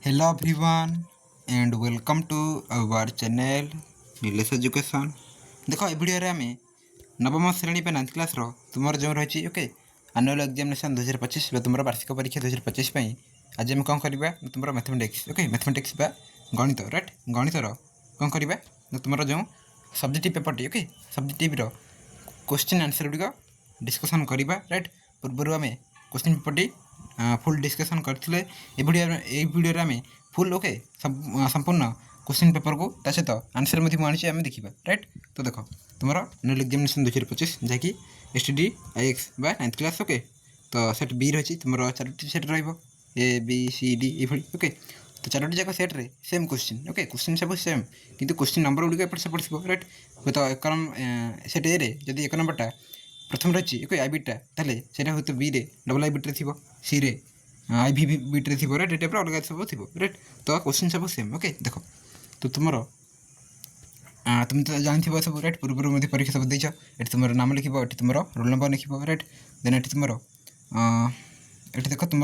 Hello everyone and welcome to our channel Nilesh Education। देखो ए video रे आमे नवम श्रेणी पे 9th क्लास रो तुमर जो रही ओके एनुअल एग्जामिनेशन 2025 तुमर वार्षिक परीक्षा 2025 पई आज हम कौन करबा तुमर मैथमेटिक्स ओके मैथमेटिक्स बा गणित राइट गणित रो कौन करबा तुमर जो सब्जेक्टिव पेपर टी ओके सब्जेक्टिव रो क्वेश्चन आंसर गुडी डिस्कशन करबा राइट पूर्व आमे क्वेश्चन पेपर टी फुल डिस्कशन करथिले ए वीडियो आम फुल ओके संपूर्ण क्वेश्चन पेपर को सहित आंसर आनी आम देखा राइट। तो देख तुम एनुअल एग्जामिनेशन 2025 जहाँकि S T D I x बा 9th क्लास ओके। तो सेट बी रही तुम 4टी सेट रे बी सी डी ये ओके। तो 4टी जाक सेट्रे सेम क्वेश्चन ओके क्वेश्चन सब सेम किंतु क्वेश्चन नंबर गुड़िक एपट सेपट थी राइट। तो एक सेट ए जदि 1 नंबरटा प्रथम रही ओके आई बिटा ताले सेटा हूँ तो बी रे डबल आई बिट्रे थी सी रे आई भी बिट्रे थी राइट। ये टाइप अलग सब थी राइट। तो क्वेश्चन सब सेम ओके। देख तो तुम तुम तो जानते सब राइट पूर्व परीक्षा सब देच ये तुम नाम लिख ये तुम रोल नंबर लिख राइट। देन ये तुम ये देख तुम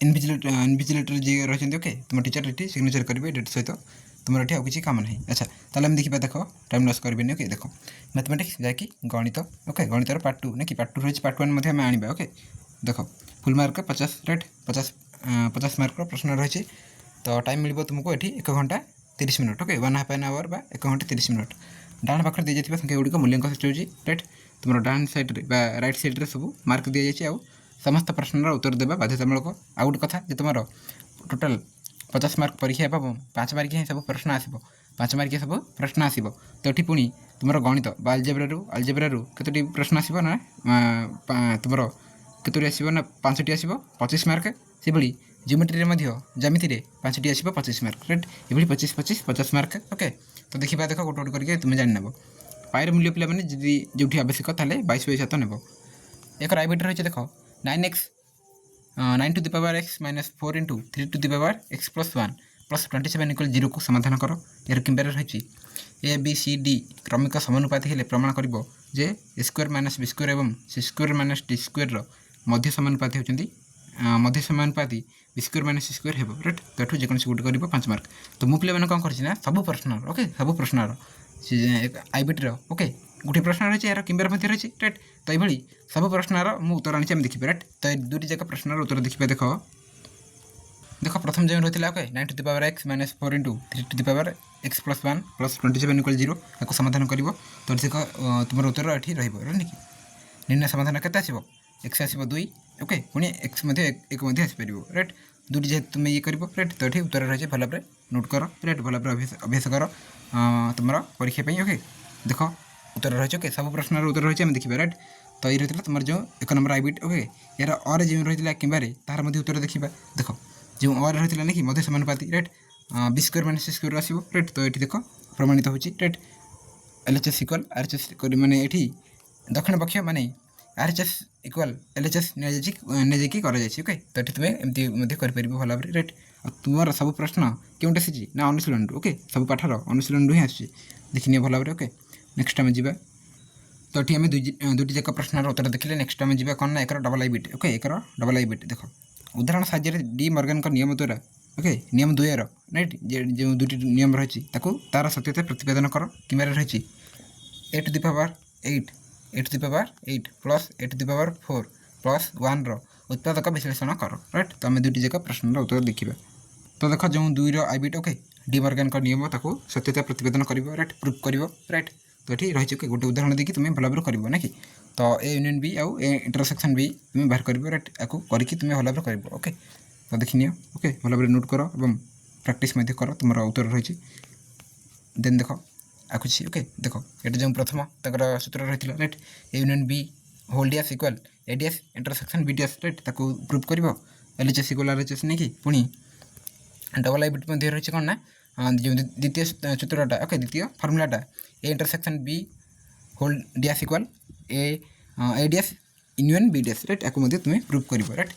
इनविजिलेटर जी रही ओके तुम टीचर ये सिग्नेचर करेंगे डेट सहित तुम ये किसी काम ना। अच्छा ताले हम देखा देख टाइम लॉस करेंगे ओके। देख मैथमेटिक्स जैकि गणित ओके गणितर पार्ट 2 ना कि पार्ट 2 रही पार्ट 1 आम आने ओके। देख फुल मार्क 50 राइट 50 मार्क प्रश्न रही। तो टाइम मिल तुमको ये 1 घंटा 30 मिनट ओके 1/2 एन आवर बा 1 घंटा 30 मिनट। डाण पाखे दी जाता संख्या गुड़िक मूल्यांकन सृष्टि होगी राइट। तुम डाण सैड्रे रईट सैड्रे सब मार्क दी जाए समस्त प्रश्नर उत्तर देवा बाध्यतामूलक। आउ गोटे कथा जो तुम टोटाल 50 मार्क परीक्षा 5 मार्किया ही सब प्रश्न आसो 5 मार्किया सब प्रश्न आसो। तो ये पुणी तुम गणित आलजेब्रारू कतोटी प्रश्न आसो ना तुम कतोटी आसो ना 5टी आसो 25 मार्क से भाई जियोमेट्री जमिति 5टी आसो 25 मार्क राइट। ये 25 मार्क ओके। तो देखा देख गोटे गोटे करके तुम जान पायर मूल्य पे जी जो आवश्यक ताले 22/7 नेब। एक राइट रही देख 9x 9 to the power x minus 4 into 3 to the power x plus 1 plus 27 equal 0 को समाधान कर। यार किंबार रही ए बी सी डी क्रमिक समानुपाती हेले प्रमाण कर जे ए स्क्वायर माइनस बी स्क्वायर एवं सी स्क्वायर माइनस डी स्क्वायर मध्य समानुपाती होती मध्य समानुपाती बी स्क्वायर माइनस सी स्क्वायर हो राइट। तो ये जेकोसी गोटे कर 5 मार्क। तो मु पे कौन कर सब प्रश्न ओके सब प्रश्नर आई बिट्र ओके गोटे प्रश्न रही यार किंबार मध्य रही राइट। तो ये सब प्रश्नर मु उत्तर आनी देखिए राइट। तो ये 2टी जाक प्रश्नर उत्तर देखिए देख देख प्रथम जो रही okay 9 to the power x minus 4 into 3 to the power x plus 1 plus 27 equal 0 या समाधान कर। तो देख तुम उत्तर ये रही निर्णय समाधान के आसो एक्स आसो 2 ओके पुणी एक्स एक आसपर राइट। 2टी जेहतु तुम ये कर राइट। तो ये उत्तर रही भल भाव नोट कर राइट भल भाव अभ्यास कर तुम परीक्षा ओके। देख उत्तर रही ओके सब प्रश्नर उत्तर रही देखिए राइट। तो ये रही तुम जो 1 नंबर आई बिट ओके यार अरे जो रही किंबार तार उत्तर देखा देख जो अर रही ना कि मध्य समानुपाती राइट बी स्क्वायर माइनस सी स्क्वायर आसो राइट। तो ये देख प्रमाणित होची राइट एलएचएस इक्वल आरएचएस माने ये दक्षिण पक्ष माने आरएचएस इक्वल एलएचएस नहीं कर ओके। तो ये तुम्हें एमती कर भल भाव राइट। तुम सब प्रश्न क्यों आसी ना अनुशीलन ओके सब पाठर अनुशीलन ही आसी देखनी भल भाव ओके। नेक्स्ट आम जा तो ये आम 2टी जाक प्रश्नर उत्तर देखिले। नेक्स्ट आम जा कौन ना एक डबल आई बिट ओके एक डबल आई बिट देख उदाहरण साहाय्य डी मॉर्गन का नियम द्वारा ओके नियम 2 राइट जो 2टी नियम रही तार सत्यता प्रतिपादन कर किंबार रही A to the power 8 A to the power 8 plus A to the power 4 plus 1 उत्पादक विश्लेषण कर राइट। तो आम 2टी जाक प्रश्नर उत्तर देखा। तो देख जो 2 आई बिट ओके डी मॉर्गन का नियम ताको सत्यता प्रतिपादन कर राइट प्रूफ कर राइट। तो ये रही ओके गोटे उदाहरण देखिए तुम्हें भल भाव कर ना कि तो ए यूनियन बी आउ ए इंटरसेक्शन बी तुम्हें बाहर कर राइट आपको करके तुम्हें भल भाव कर ओके। तो देखनी ओके भल भाव नोट कर और प्राक्ट कर तुम उत्तर रही। देन देख आखुची ओके देख ये जो प्रथम तर सूत्र रही right A union B whole dash equal A dash intersection B dash right ताको प्रूफ कर एलएचएस इक्वल आरएचएस नहीं कि पुणी डबल आई बिट रही कौन ना जो द्वितीय सूत्रटा ओके द्वितीय फर्मूलाटा A intersection B whole dash equal A dash union B dash right आपको तुम्हें प्रूफ कर राइट।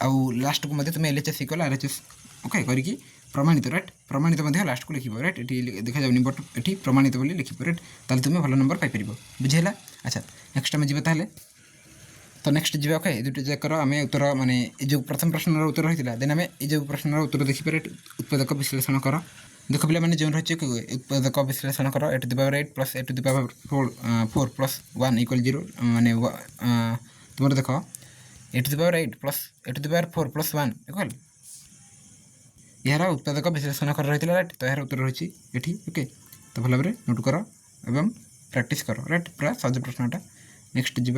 आउ लास्ट को तुम्हें एलएचएस इक्वल आरएचएस ओके करके प्रमाणित राइट प्रमाणित लास्ट को लिख राइट ये देखा जाऊनी बट ये प्रमाणित बोली लिख राइट ताले तुम्हें भल नंबर पाइपर बुझेगा। अच्छा नेक्स्ट आम जी तो नेक्स्ट जी ओके दुटी जाकर आम उत्तर माने जो प्रथम प्रश्नर उत्तर होता देन आम ये प्रश्नर उत्तर देखिए उत्पादक विश्लेषण कर देख पे मैंने जो रही उत्पादक विश्लेषण कर A to the power 8 plus A to the power 4 plus 1 equal 0 माने तुम देख A to the power 8 plus A to the power 4 plus 1 equal यार उत्पादक विश्लेषण कर रही राइट तो यार उत्तर रही ये ओके तो भल भाव नोट कर एवं प्रैक्टिस कर राइट पूरा सहज प्रश्नटा नेक्स्ट जी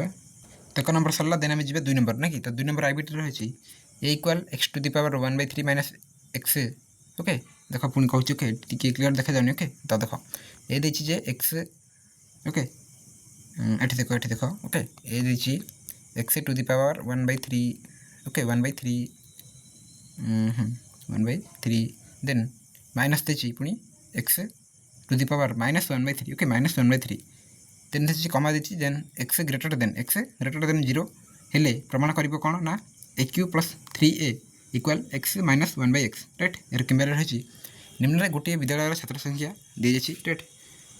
तक नंबर सरला देन आम जी 2 नंबर ना कि तो 2 नंबर आईबिट रही A equal x to the power 1/3 minus x okay देख पुणी कहूँ ओके टी क्लीयर देखा जाऊनी ओके तो देख ये देखिए जे एक्स ओके ये देख ओके ये देखिए x to the power 1/3 okay 1/3 1/3 then minus देखिए पुणी x to the power -1/3 okay -1/3 then देखिए कमा देती देन एक्स ग्रेटर देन 0 हेले प्रमाण कर कौन ना A cube plus 3a equal x -1/x right यार कि रही निम्न में गोटे विद्यालय छात्र संख्या दी जाए राइट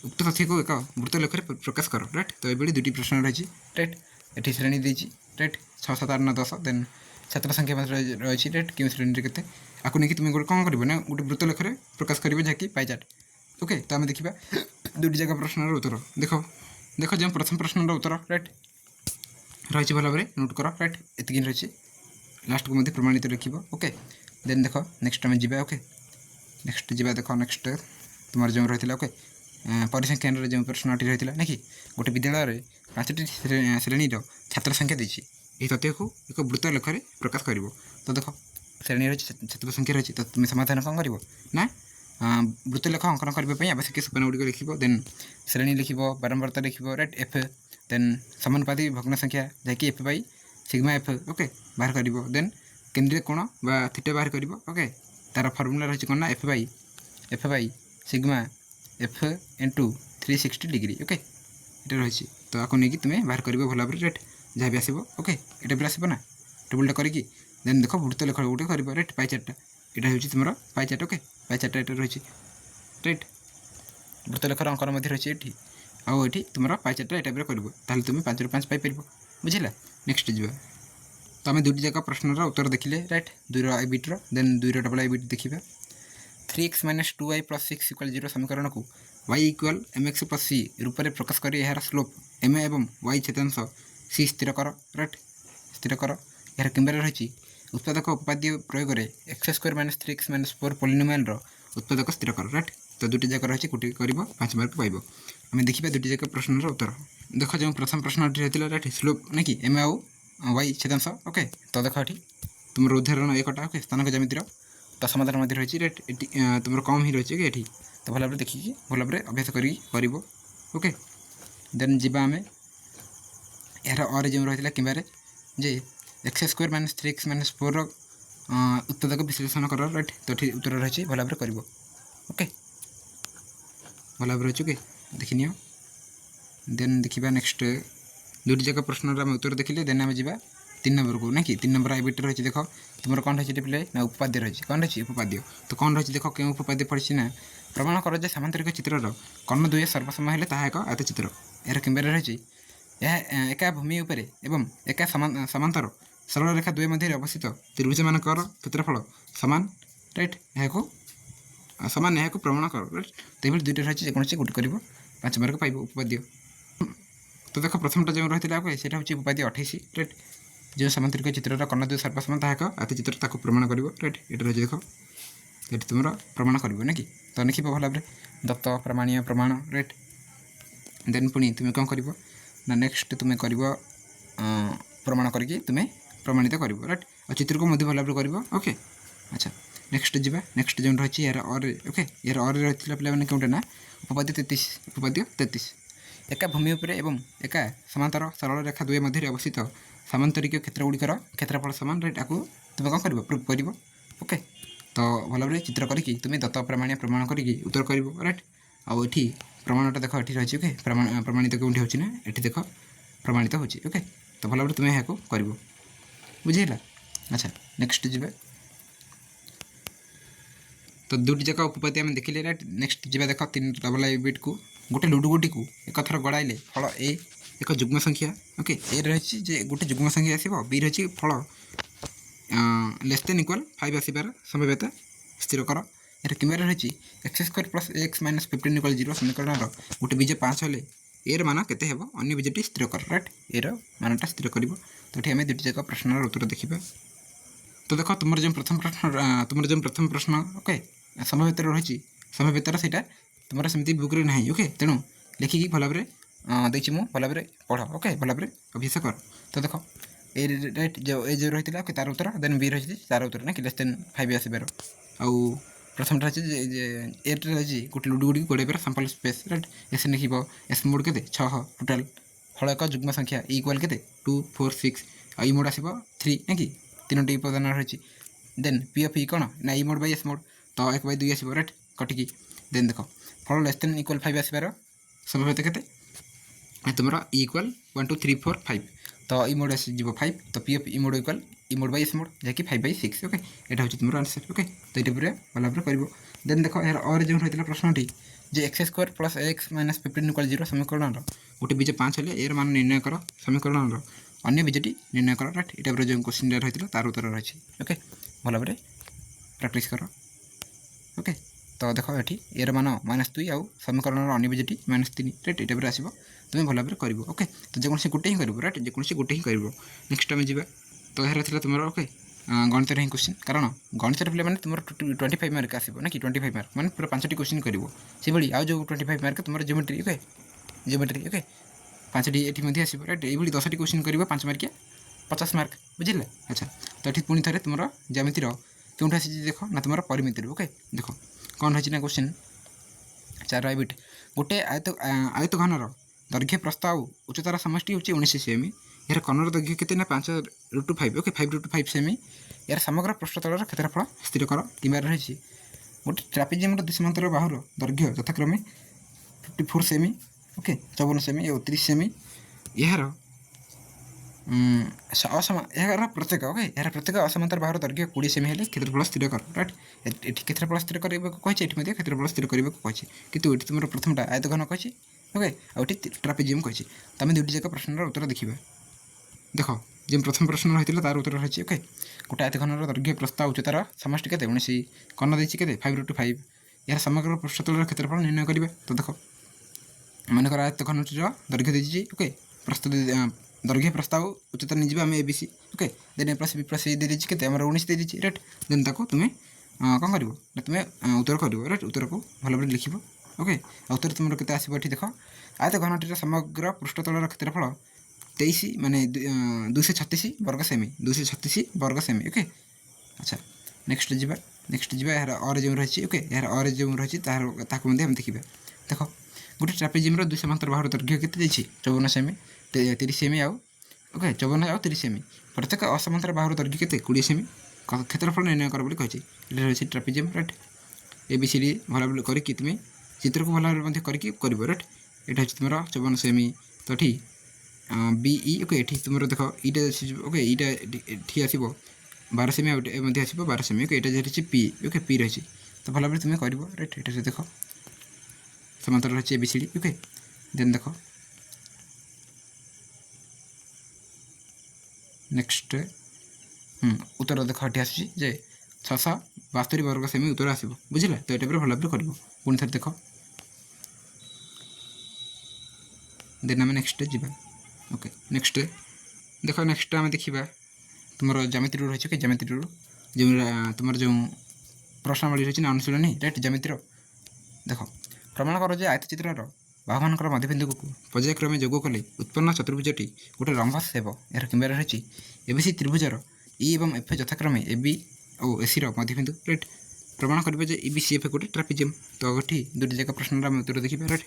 उक्त तथ्य को एक वृत्त लेखर प्रकाश कर राइट तो ये दुटी प्रश्न रही राइट ये श्रेणी देती राइट 6 7 8 9 10 देन छात्र संख्या रही राइट क्यों श्रेणी के आपको नहीं तुम गोटे कौन कर ना गोटे वृत्त लेखर प्रकाश कर जहाँकि पाइचार्ट ओके तो आम देखा दुटी जगह प्रश्नर उत्तर देख जो प्रथम प्रश्नर उत्तर राइट रही भल भाव नोट कर राइट एतिक रही लास्ट को प्रमाणित रख ओके देन देख नेक्स्ट आम जा ओके नेक्स्ट जा देख नेक्स्ट तुम जो रही ओके परिसंख्यान जो प्रश्नटी रही ना कि गोटे विद्यालय 5टी श्रेणी छात्र संख्या देती यही तथ्य को एक वृत्त लेखर प्रकाश कर तो देख श्रेणी रही छात्र संख्या रही तो तुम समाधान कौन कर ना वृत्त लेख अंकन करने आवश्यक सोपान गुड़िक लिख देन श्रेणी लिख बारंबारता लिख राइट एफ देन समानुपाती भग्न संख्या जहाँकि F by sigma F okay बाहर कर देन केन्द्रीय कोण बा थीटा बाहर कर ओके तार फर्मूला रही कौन ना F by sigma F into 360 degree okay ये रही तो आपको नहीं तुम्हें बाहर कर भल भाव राइट जहाँ भी आसो ओके ये टेबल आसो ना टेबुलटा करके देन देख वृत्त लेख गोटे कर राइट पाई चार्टा यहाँ हूँ तुम पाई चार्ट ओके पाई चार्टा ये रही राइट वृत्त लेखर अंकन रही ये आउ ये तुम पाई चार्टा ये टाइप कर तुम 5 ରୁ 5 पाइपर बुझला नेक्स्ट जा तो आम दुटी जगह प्रश्नर उत्तर देखिले राइट 2 आईबिट्र देन 2 डबल आईबिट देखा 3x - 2y + 6 = 0 समीकरण को y = mx + c रूप में प्रकाश कर यार स्लोप m एवं y छेदांश c स्थिर कर राइट स्थिर कर यार कि रही उत्पादक उपाद्य प्रयोग में x² - 3x - 4 पॉलिनोमियल उत्पादक स्थिर कर राइट तो दुटी जगह रही गोटे कर 5 मार्क पाइब आम देखा दुटी जगह प्रश्नर उत्तर देख जो प्रथम प्रश्न रही राइट स्लोप ना कि एम आउ वाई छेदांश ओके तो देख ये तुम उदाहरण एकटा ओके स्थानक जमीतिर तो समाधान रही राइट तुम कम ही रही ये तो भल भाव देखिए भल भाव अभ्यास कर ओके देन जीवा आम यार और जो रही कि जे x² - 3x - 4 उत्पादक विश्लेषण कर राइट तो ठीक उत्तर रही भल भाव कर ओके भल भाव रही ओके देखनी देन देखा नेक्स्ट दुटी जगह प्रश्न आम उत्तर देखिले देन आम जा 3 नंबर को ना कि 3 नंबर आईबिट रही देख तुम कौन रही पे ना उपाद्य रही कौन रही उपाद्य तो कौन रही देख क्यों उपाद्य पड़ी ना प्रमाण कर सामांतरिक चित्र कर्ण द्वय सर्वसम है आयत चित्र यार कि रही एका भूमि उपर एवं एका समांतर सरल रेखा द्वय मध्य अवस्थित त्रिभुज मान क्षेत्रफल सामान राइट यहाँ सामान यहाँ प्रमाण कर राइट तो दुईटा रही जेकोसी गोटे कर 5 मार्क पाइब उपाद्य तो देख प्रथमटा जो रही है हूँ उपाद्य 28 राइट जो सामांतरिक चित्र कर्णद्वय सर्वसम आयत चित्र प्रमाण कर राइट ये रही देख ये तुम प्रमाण कर ना कि तो लिख भल भाव दत्त प्रमाणीय प्रमाण राइट देन पुणी तुम कौन कर ना नेक्स्ट तुम कर प्रमाण करके तुम्हें प्रमाणित कर राइट और चित्र को भल भाव कर ओके अच्छा नेक्स्ट जा नेक्स्ट जो रही यार और ओके यार और रही पे क्योंटे ना उपपाद्य 33 एका भूमि उपर एवं एका समांतर सरल रेखा द्वय मध्य अवस्थित सामांतरिक क्षेत्रगुड़िकर क्षेत्रफल सामान राइट आपको तुम कौन कर प्रूफ कर ओके तो भल भाव चित्र करके तुम्हें दत्त प्रमाणीय प्रमाण करके उत्तर कर राइट आउ ये प्रमाणटा देख ये रही ओके प्रमाणित कौटी होना ये देख प्रमाणित होची ओके तो भल भाव तुम्हें यहाँ कर बुझेगा अच्छा नेक्स्ट जा तो दुटी जगह उपपाद्य आम देखिले राइट नेक्स्ट जा देख 3 डबल आईबिट को गोटे लुडु गोटी को एक थर गड़ाइले फल ए एक जुग्म संख्या ओके ए रही जे गोटे जुग्म संख्या आसो बी रही फल लेस देन इक्वल 5 आसबार संभाव्यता स्थिर कर यार कि रही x square plus x minus 15 equal 0 समीकरण गोटे बीज 5 हेले ए मान के अन्य बीजटी स्थिर कर राइट ए मानटा स्थिर कर तो ये आम दुटी जाक प्रश्नर उत्तर देखा तो देख तुम जो प्रथम प्रश्न ओके संभाव्यता रही संभाव्यतार से तुम सेमती बुक्रे ना ओके तेणु लिखिकी भल भाव देती मुझे भल भाव पढ़ ओके भल भाव अभ्यास कर तो देख ए राइट जो ए जो रही है तार उत्तर देन बी रही तार उत्तर ना कि लेस देन 5 आसबार आउ प्रथम रही एट रही गोटे लुडु गुड़ी गोड़े साम्पल स्पेस राइट एस लिख एस मोड के 6 टोटाल फल एक जुग्म संख्या इक्वाल के 2 4 6 आई मोड आसो 3 ना कि 3टी उपादान रही देन पी ऑफ ई कौन ना ई मोड बै एस मोड तो 1/2 आसो राइट कटिकी देन देख फल लेस देन इक्वाल 5 आसबार संभाव्यता के तुम इक्वाल 1 2 3 4 5 तो ई मोड आस 5 तो पी ऑफ ई मोड इक्वाल ई मोड बै एस मोड जैकि 5/6 ओके यहाँ हूँ तुम आंसर ओके तो ये पूरा भल भाव कर देन देख यार और जो रही प्रश्नटी जे x square plus x minus 15 equal 0 समीकरण गोटे बीज 5 हेल्ले ए मान निर्णय कर समीकरण अन्य बीजटी निर्णय कर राइट ये टाइप जो क्वेश्चन रही तार उत्तर रही ओके भल भाव प्रैक्टिस कर ओके तो देख ये एर मान -2 आउ समीकरण अन्य बीजटी -3 राइट ये टाइप आसो तुम भल भाव कर ओके तो जेकोसी गोटे ही कर राइट जेकोसी गोटे ही कर नेक्स्ट आम जा तो यह थी तुम ओके गणित ही क्वेश्चन कारण गणित पे मैंने तुम 25 मार्क आसो ना कि 25 मार्क मैंने पूरा 5टी क्वेश्चन कर से भाई आउ जो 25 मार्क तुम जियोमेट्री ओके जियोमेट्री ओके 5टी ये आसो राइट ये 10टी क्वेश्चन कर 5 मार्किया 50 मार्क बुझे अच्छा तो ये पुणी थे तुम ज्यामितिर क्यों आसी देख ना तुम परिमिति ओके देख कौन रही ना क्वेश्चन 4 बिट गोटे आयत घनर दैर्घ्य प्रस्ताव उच्चतार समष्टि हूँ 19 सेमी यार कर्णर दैर्घ्य के 5/5 ओके 5/5 सेमी यार समग्र पृष्ठतल क्षेत्रफल स्थिर कर कि रही गोटे ट्रापेजियम समांतर बाहुर दैर्घ्य यथाक्रमे 54 सेमी ओके 54 सेमी और 30 सेमी यार यार प्रत्येक ओके यार प्रत्येक असमांतर बाहुर दैर्घ्य 20 सेमी हेल्ले क्षेत्रफल स्थिर कर राइट ये क्षेत्रफल स्थिर करने कही क्षेत्रफल स्थिर करने कही कि तुम प्रथमटा आयत घन कही ओके आउट ट्रापेजियम कही तो आम दुटी जाक प्रश्नर उत्तर देखा देख जो प्रथम प्रश्न रही है तार उत्तर रही ओके गोटे आयत घनर दैर्घ्य प्रस्ताव उच्चतार समष्टि के 19 कर्ण देती के 5/5 यार समग्र पृष्ठतल क्षेत्रफल निर्णय करेंगे तो देख मनकर आयत घनटीर दैर्घ्य देती ओके प्रस्तुत दैर्घ्य प्रस्ताव उच्चता नहीं आम एबीसी ओके देन ए+b+c दे दीजिए के 19 दे दीजिए राइट देन ताको तुम्हें कौन कर तुम्हें उत्तर कर राइट उत्तर को भल भाव लिख ओके उत्तर तुम के आसो ये देख आयत घनटीर समग्र पृष्ठतल क्षेत्रफल 23 माने 236 वर्ग सेमी 236 वर्ग सेमी ओके अच्छा नेक्स्ट जी यार और जो रही ओके यार और जो रही हम देखा देख गोटे ट्रापेजियम 2 समांतर बाहुर दैर्घ्य के 54 सेमी 30 सेमी आउ ओके 54 आउ 30 सेमी प्रत्येक असमांतर बाहुर दैर्घ्य के 20 सेमी क्षेत्रफल निर्णय कर कही रही ट्रापेजियम राइट ABCD भल भाव करके तुम्हें चित्र को भल भाव करके कर राइट यहाँ हूँ तुम 54 सेमी तो ठीक BE ओके ये तुम देख ईटा ओके ये आसो 12 सेमी आसो 12 सेमी ओके ये रही पी ओके पी रही तो भल भाव तुम्हें कर राइट ये देख समांतर रही ABCD ओके देन देख नेक्स्ट उत्तर देख ये आसे 672 वर्ग सेमी उत्तर आसो बुझे तो ये भल भाव कर पुणी थे देख देन आम नेक्स्ट जा ओके नेक्स्ट देख नेक्स्ट आम देखा तुम ज्यामिति रही है ज्यामिति जो तुम जो प्रश्नावली रही है अनुशीलनी राइट ज्यामितिर देख प्रमाण कर आयतचित्र बाहुमान मध्यबिंदु को पर्यायक्रमे जोग कले उत्पन्न चतुर्भुजटी गोटे रंभस हेब यार कि रही एबीसी त्रिभुजर ई एवं एफ यथाक्रमे AB और AC मध्यबिंदु राइट प्रमाण करेंगे EBCF गोटे ट्रापेजियम तो ये दुटी जाक प्रश्न आम उत्तर देखा राइट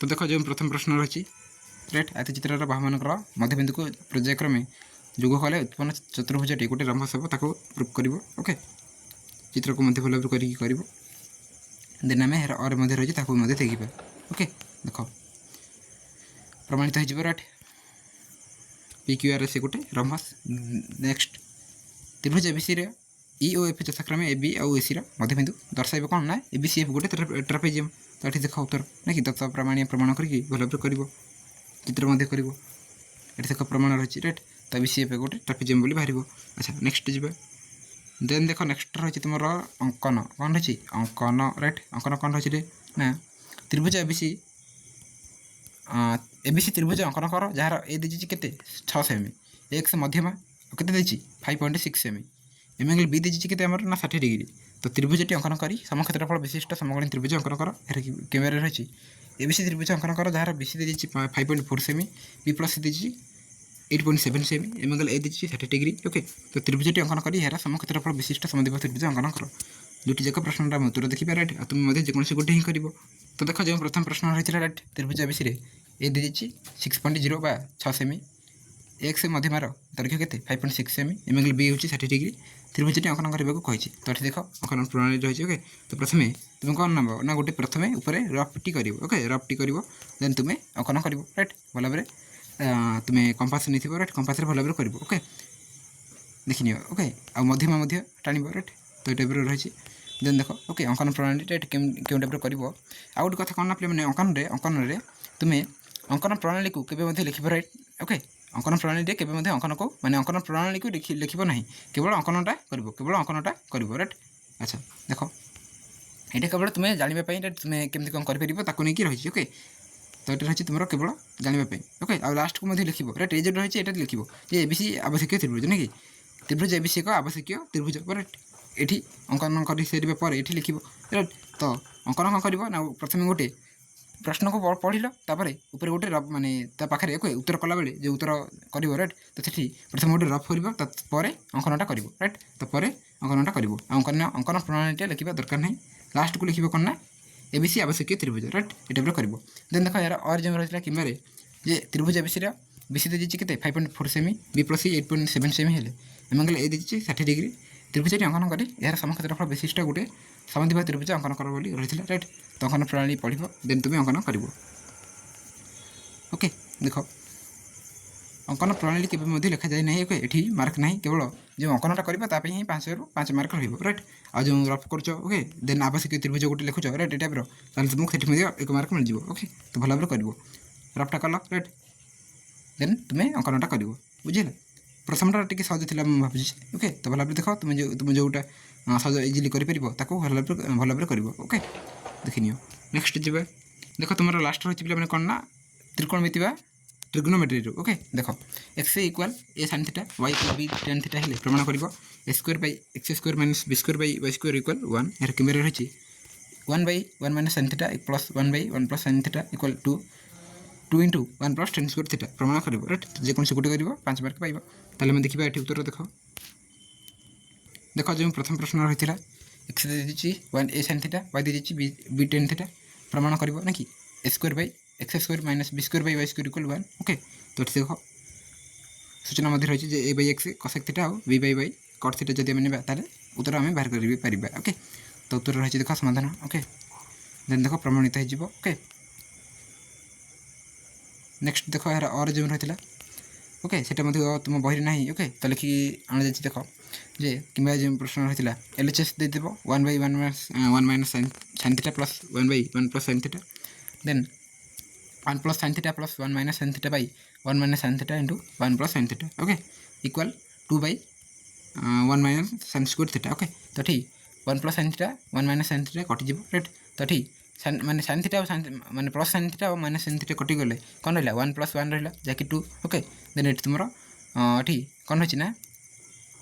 तो देख जो प्रथम प्रश्न रही राइट आयतचित्र बाहुमान मध्यबिंदु को पर्यायक्रमे जोग कले उत्पन्न चतुर्भुजटी गोटे रंभस हेब ताको प्रूफ कर ओके चित्र को भल भाव कर देन आम और रही देखा ओके देख प्रमाणित हो राइट PQRS गोटे रंभस नेक्स्ट त्रिभुज ABC E और F यथाक्रमे AB और AC मध्यबिंदु दर्शाइब कौन ना ABCF गोटे ट्रापेजियम तो ये देख उत्तर ना कि दत्त प्रमाण करके भल भाव कर चित्र मध्य कर देख प्रमाण रही राइट तो भी सी गोटे ट्रापेजियम बोली बाहर। अच्छा नेक्स्ट जी देन देख नेक्स्ट रही तुम अंकन कौन रही अंकन राइट अंकन कौन रही ना त्रिभुज एबीसी त्रिभुज अंकन कर जार ए दीजिए के 6 सेमी एक्स मध्यमा के 5.6 सेमी एम एंगल बी दीजिए के ना 60 डिग्री तो त्रिभुजटी अंकन कर समक्षेत्रफल विशिष्ट समकोणी त्रिभुज अंकन कर कैमेरा रही एबीसी त्रिभुज अंकन कर जार बीसी दीजिए 5.4 सेमी बी प्लस दीजिए 8.7 सेमी एम एंगल ए दीजिए 60 डिग्री ओके तो त्रिभुजटी अंकन कर यार समक्षेत्रफल विशिष्ट समद्विबाहु त्रिभुज अंकन कर दुटी जाक प्रश्न उत्तर देखिए राइट और तुम जेकोसी गोटे ही कर तो देख जो प्रथम प्रश्न रही है राइट त्रिभुज एबीसी ए दीजिए 6.0 बा 6 सेमी एक्स मध्यमार दैर्घ्य के 5.6 सेमी एम एंगल बी हूँ 60 डिग्री त्रिभुजटी अंकन करने को तो ये देख अंकन प्रणाली रही ओके तो प्रथम तुम कौन नब ना गोटे प्रथम ऊपर रफटी कर ओके रफटी कर देन तुम्हें अंकन कर राइट भल भाव तुम्हें कंपास नहीं थो राइट कंपास भल भाव कर ओके देखनी ओके आ मध्यमा टाण राइट तो ये टाइप रही देन देख ओके अंकन प्रणाली राइट क्यों टाइप कर आउ गोटे कथा कौन ना पे अंकन तुम्हें अंकन प्रणाली को केवे लिख राइट ओके अंकन प्रणाली के अंकन को माने अंकन प्रणाली को लिख ना केवल अंकनटा कर राइट। अच्छा देख ये केवल तुम्हें जानापी तुम्हें केमती कौन कर नहीं रही ओके तो ये रही तुम केवल जानापी ओके आ लास्ट को लिख राइट ये जो रही है लिख एबीसी आवश्यक त्रिभुज नहीं कि त्रिभुज एबीसी एक आवश्यक त्रिभुज राइट ये अंकन कर सारे ये लिख राइट तो अंकन कौन कर ना प्रथम गोटे प्रश्न को पढ़ल तापर ऊपर गोटे रफ माने पाखे ओके उत्तर कला बेले जो उत्तर कर राइट तो सेठी प्रथम गोटे रफ कर अंकनटा कर राइट तो अंकनटा कर अंकन प्रणाली लिखा दरकार नहीं लास्ट को लिख कौन ना एबीसी आवश्यक त्रिभुज राइट ये टाइप कर देन देख यार और जो रही किमारे जे त्रिभुज एबीसी बीसी दीजिए के 5.4 सेमी बी प्लस 8.7 सेमी हेले एम एंगल ए दीजिए 60 डिग्री त्रिभुजटी अंकन कर यार समक्षेत्रफल विशिष्ट गोटे समद्विबाहु त्रिभुज अंकन कर रही राइट तो अंकन प्रणाली पढ़ देन तुम्हें अंकन कर ओके देख अंकन प्रणाली के लिखा जाए ना ओके ये मार्क ना केवल जो अंकनटा कर ही 5 ରୁ 5 मार्क रहा आ जो रफ कर ओके देन आवश्यक त्रिभुज गोटे लिखुच राइट ये टाइप तुमको से 1 मार्क मिल जाए ओके तो भल भाव कर रफटा कल राइट देन तुम्हें अंकनटा कर बुझे प्रथमटा टी सहज थी भावी ओके तो भल भाव देख तुम जोटा सहज इजिली कर भल भाव कर ओके देखनी नेक्स्ट जी देख तुम लास्ट रही पे कौन ना त्रिकोणमिति ट्रिग्नोमेट्री ओके देख x equal A sine theta y equal B tan theta हेले प्रमाण कर A square by x square minus B square by y square equal 1 यार कैमेरा रही 1/1 minus sine theta plus 1/1 plus sine theta equal 2 into 1 plus tan square theta प्रमाण कर right जेकोसी गोटे कर 5 मार्क पाइबा ताले मैं देखा ये उत्तर देख देख जो प्रथम प्रश्न रही है एक्स दीजिए 1 ए साइन थीटा वाई दीजिए बी टेन थीटा प्रमाण कर ना कि A square by x square minus B square by y square equal 1 okay तो देख सूचना मध्य रही A by x cosec theta और B by y cot theta जब आम ताले उत्तर आम बाहर कर ओके तो उत्तर रही देख समाधान ओके देन देख प्रमाणित हो ओके नेक्स्ट देख यार और जो रही है ओके से तुम बही ना ओके तो लिखिकी आना जाए देख जे कि जो प्रश्न रही है एलएचएस देदेव 1/1 minus sine theta plus 1/1 plus sine theta then 1 plus sine theta plus 1 minus sine theta by 1 minus sine theta into 1 plus sine theta okay equal 2/1 minus sine square theta okay तो ठीक 1 plus sine theta 1 minus sine theta कटिज right तो ठीक माने sine theta माने plus sine theta और minus sine theta कटिगले कौन रहा 1 प्लस 1 रहा जैकि 2 ओके देन ये तुम ठीक कौन रही ना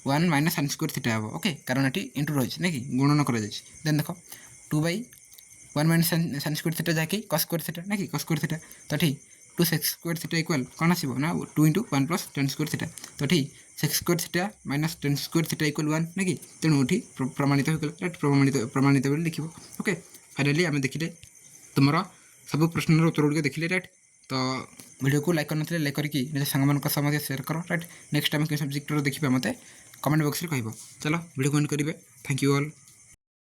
1 माइनस साइन स्क्वायर थीटा हे ओके कारण ये इंटू रही ना कि गुणन कर देन देख 2/1 माइनस साइन स्क्वायर थीटा जैकि कस स्क्वायर थीटा ना कि कस स्क्वायर थीटा तो ठीक 2 सेक्स स्क्वायर थीटा इक्वल कौन आसो ना 2 into 1 plus tan square theta तो ठीक sex square theta minus ten square theta equal 1 ना कि तेणु ठीक प्रमाणित होगा राइट प्रमाणित लिख ओके फाइनाली आम देखिले तुम सब प्रश्न उत्तर गुड़िक देखिले राइट तो वीडियो को लाइक करना लाइक करके निज सांग शेयर कर राइट नेक्स्ट टाइम कि सब्जेक्ट देखिए मत कमेंट बॉक्स में कह चलो वीडियो को एंड करेंगे थैंक यू ऑल।